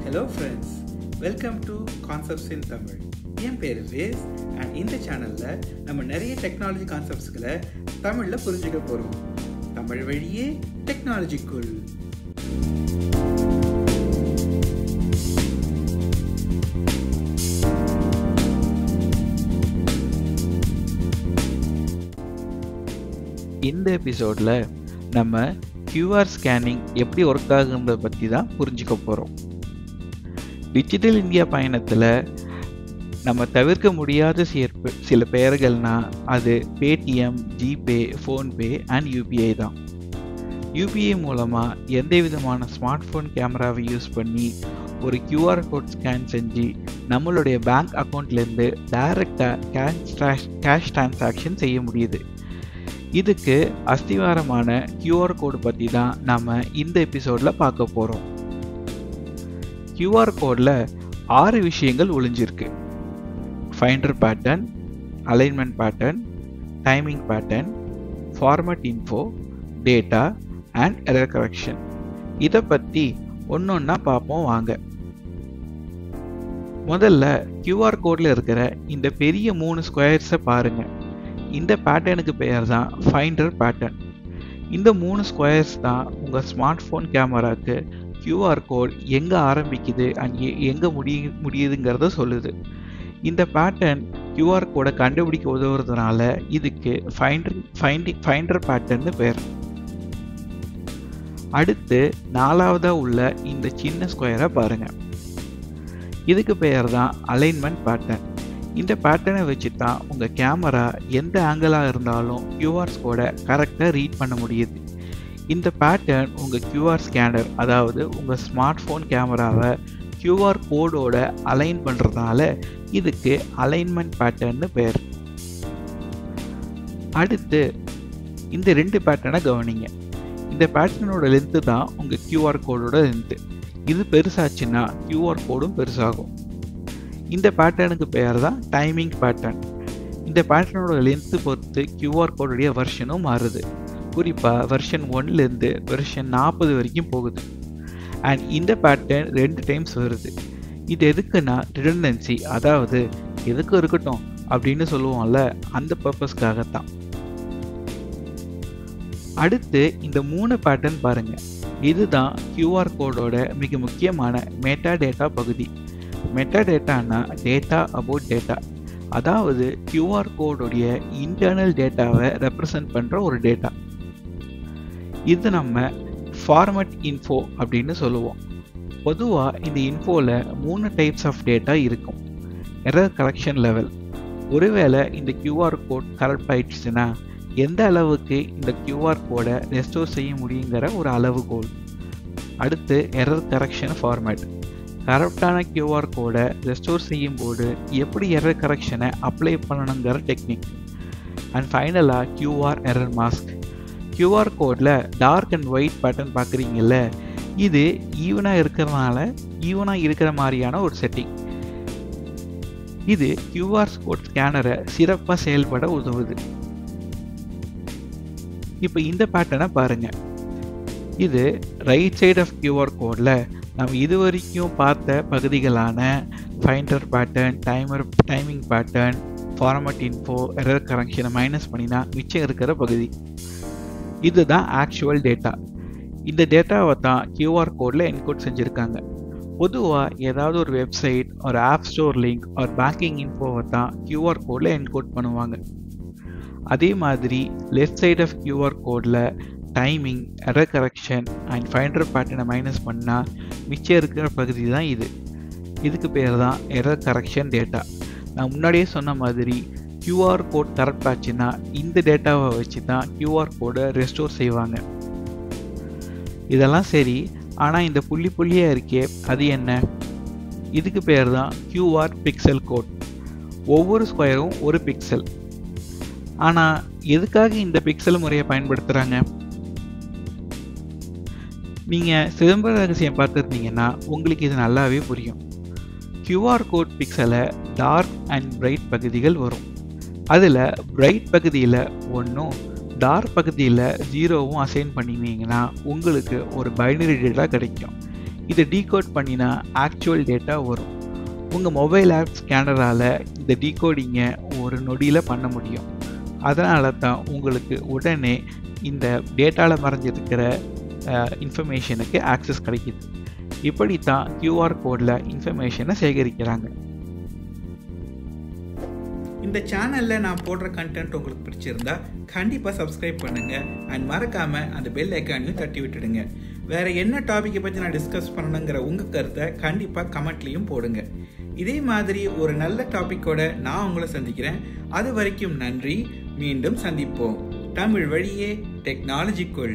Hello friends, welcome to Concepts in Tamil. என் பேர் ways and இந்த சேனலில் நம்ம நிறைய டெக்னாலஜி கான்செப்ட்ஸ்களை தமிழில் புரிஞ்சுக்க போகிறோம். தமிழ் வழியே டெக்னாலஜிக்குள். இந்த எபிசோடில் நம்ம QR ஸ்கேனிங் எப்படி ஒர்க் ஆகுன்றதை பற்றி தான் புரிஞ்சுக்க போகிறோம். டிஜிட்டல் இந்தியா பயணத்தில் நம்ம தவிர்க்க முடியாத சில பெயர்கள்னால் அது Paytm, GPay, PhonePe and UPI தான். யூபிஐ மூலமாக எந்த விதமான ஸ்மார்ட் ஃபோன் கேமராவை யூஸ் பண்ணி ஒரு QR கோட் ஸ்கேன் செஞ்சு நம்மளுடைய பேங்க் அக்கௌண்ட்லேருந்து டைரெக்டாக கேஷ் டிரான்சாக்ஷன் செய்ய முடியுது. இதுக்கு அஸ்திவாரமான QR கோடு பற்றி தான் நாம் இந்த எபிசோடில் பார்க்க போகிறோம். QR கோடில் 6 விஷயங்கள் ஒளிஞ்சிருக்கு. Finder pattern, alignment pattern, timing pattern, format info, data and error correction. இதை பற்றி ஒன்றொன்னா பார்ப்போம் வாங்க. முதல்ல QR கோடில் இருக்கிற இந்த பெரிய 3 ஸ்கொயர்ஸை பாருங்கள். இந்த பேட்டர்னுக்கு பெயர் தான் ஃபைண்டர் பேட்டர்ன். இந்த 3 ஸ்கொயர்ஸ் தான் உங்கள் ஸ்மார்ட் ஃபோன் கேமராவுக்கு QR கோட் எங்கே ஆரம்பிக்குது அங்கே எங்கே முடியுதுங்கிறத சொல்லுது. இந்த பேட்டர்ன் QR கோடை கண்டுபிடிக்க உதவுறதுனால இதுக்கு ஃபைண்டர் பேட்டர்னு பேர். அடுத்து 4ஆவதாக உள்ள இந்த சின்ன ஸ்கொயரை பாருங்கள். இதுக்கு பெயர் தான் அலைன்மெண்ட் பேட்டர்ன். இந்த பேட்டர்னை வச்சு தான் உங்கள் கேமரா எந்த ஆங்கிளாக இருந்தாலும் QR கோடை கரெக்டாக ரீட் பண்ண முடியுது. இந்த பேட்டர்ன் உங்கள் QR ஸ்கேனர், அதாவது உங்கள் ஸ்மார்ட் ஃபோன் கேமராவை QR கோடோட அலைன் பண்ணுறதுனால இதுக்கு அலைன்மெண்ட் பேட்டர்னு பேர். அடுத்து இந்த 2 பேட்டர்னை கவனிங்க. இந்த பேட்டர்னோட லென்த்து தான் உங்கள் QR கோடோட லென்த்து. இது பெருசாச்சுன்னா QR கோடும் பெருசாகும். இந்த பேட்டர்னுக்கு பெயர் தான் டைமிங் பேட்டர்ன். இந்த பேட்டர்னோட லென்த்து பொறுத்து QR கோடுடைய வெர்ஷனும் மாறுது. குறிப்பாக வெர்ஷன் 1லேருந்து வெர்ஷன் 40 வரைக்கும் போகுது. அண்ட் இந்த பேட்டர்ன் 2 டைம்ஸ் வருது. இது எதுக்குன்னா ரிடண்டன்சி, அதாவது எதுக்கு இருக்கட்டும் அப்படின்னு சொல்லுவோம்ல, அந்த பர்பஸ்க்காகத்தான். அடுத்து இந்த 3 பேட்டர்ன் பாருங்கள். இதுதான் QR கோடோட மிக முக்கியமான மெட்டா டேட்டா பகுதி. மெட்டா டேட்டானா டேட்டா அபவுட் டேட்டா, அதாவது QR கோடுடைய இன்டர்னல் டேட்டாவை ரெப்ரசன்ட் பண்ணுற ஒரு டேட்டா. இது நம்ம ஃபார்மட் இன்ஃபோ அப்படின்னு சொல்லுவோம். பொதுவாக இந்த இன்ஃபோவில் 3 டைப்ஸ் ஆஃப் டேட்டா இருக்கும். எரர் கரெக்ஷன் லெவல், ஒருவேளை இந்த QR கோட் கரெக்ட் ஆயிடுச்சுன்னா எந்த அளவுக்கு இந்த QR கோடை ரெஸ்டோர் செய்ய முடியுங்கிற ஒரு அளவுகோல். அடுத்து எரர் கரெக்ஷன் ஃபார்மேட், கரெக்டான QR கோடை ரெஸ்டோர் செய்யும் போது எப்படி எரர் கரெக்ஷனை அப்ளை பண்ணணுங்கிற டெக்னிக். அண்ட் ஃபைனலாக QR எரர் மாஸ்க். QR கோடில் டார்க் அண்ட் ஒயிட் பேட்டர்ன் பார்க்குறீங்கல்ல, இது ஈவனாக இருக்கிற மாதிரியான ஒரு செட்டிங். இது QR கோட் ஸ்கேனரை சிறப்பாக செயல்பட உதவுது. இப்போ இந்த பேட்டர்னை பாருங்கள். இது ரைட் சைடு ஆஃப் QR கோடில் நம்ம இதுவரைக்கும் பார்த்த பகுதிகளான finder pattern, timing pattern, format info, error கரெக்ஷனை மைனஸ் பண்ணினா மிச்சம் இருக்கிற பகுதி. இதுதான் ஆக்சுவல் டேட்டா. இந்த டேட்டாவை தான் QR கோடில் என்கோட் செஞ்சுருக்காங்க. பொதுவாக ஏதாவது ஒரு வெப்சைட், ஒரு ஆப் ஸ்டோர் லிங்க், ஒரு பேங்கிங் இன்ஃபோவை தான் QR கோடில் என்கோட் பண்ணுவாங்க. அதே மாதிரி லெஃப்ட் சைட் ஆஃப் QR கோடில் timing, error correction and finder பேட்டர்னை மைனஸ் பண்ணால் மிச்சம் இருக்கிற பகுதி தான் இது. இதுக்கு பேர் தான் எரர் கரெக்ஷன் டேட்டா. நான் முன்னாடியே சொன்ன மாதிரி QR கோட் கரெக்ட் ஆச்சுன்னா இந்த டேட்டாவை வச்சு தான் QR கோடை ரெஸ்டோர் செய்வாங்க. இதெல்லாம் சரி, ஆனால் இந்த புள்ளியாக இருக்கே அது என்ன? இதுக்கு பேர் தான் QR பிக்சல் கோட். ஒவ்வொரு ஸ்கொயரும் ஒரு பிக்சல். ஆனால் எதுக்காக இந்த பிக்சல் முறையை பயன்படுத்துகிறாங்க? நீங்கள் சிதம்பர ரகசியம் பார்த்துருந்தீங்கன்னா உங்களுக்கு இது நல்லாவே புரியும். QR கோட் பிக்சலை டார்க் அண்ட் பிரைட் பகுதிகள் வரும். அதில் பிரைட் பகுதியில் 1ம் டார்க் பகுதியில் 0வும் அசைன் பண்ணிங்கன்னா உங்களுக்கு ஒரு பைனரி டேட்டா கிடைக்கும். இதை டீகோட் பண்ணினா ஆக்சுவல் டேட்டா வரும். உங்கள் மொபைல் ஆப் ஸ்கேனரால் இந்த டீகோடிங்கை ஒரு நொடியில் பண்ண முடியும். அதனால தான் உங்களுக்கு உடனே இந்த டேட்டாவில் மறைஞ்சிருக்கிற இன்ஃபர்மேஷனுக்கு ஆக்சஸ் கிடைக்கிது. இப்படி தான் QR கோடில் இன்ஃபர்மேஷனை சேகரிக்கிறாங்க. இந்த சேனலில் நான் போடுற கண்டென்ட் உங்களுக்கு பிடிச்சிருந்தா கண்டிப்பாக சப்ஸ்கிரைப் பண்ணுங்கள் அண்ட் மறக்காமல் அந்த பெல் ஐக்கானையும் தட்டி விட்டுடுங்க. வேறு என்ன டாப்பிக்கை பற்றி நான் டிஸ்கஸ் பண்ணணுங்கிற உங்கள் கருத்தை கண்டிப்பாக கமெண்ட்லேயும் போடுங்க. இதே மாதிரி ஒரு நல்ல டாப்பிக்கோட நான் உங்களை சந்திக்கிறேன். அது வரைக்கும் நன்றி. மீண்டும் சந்திப்போம். தமிழ் வழியே டெக்னாலஜிக்குள்.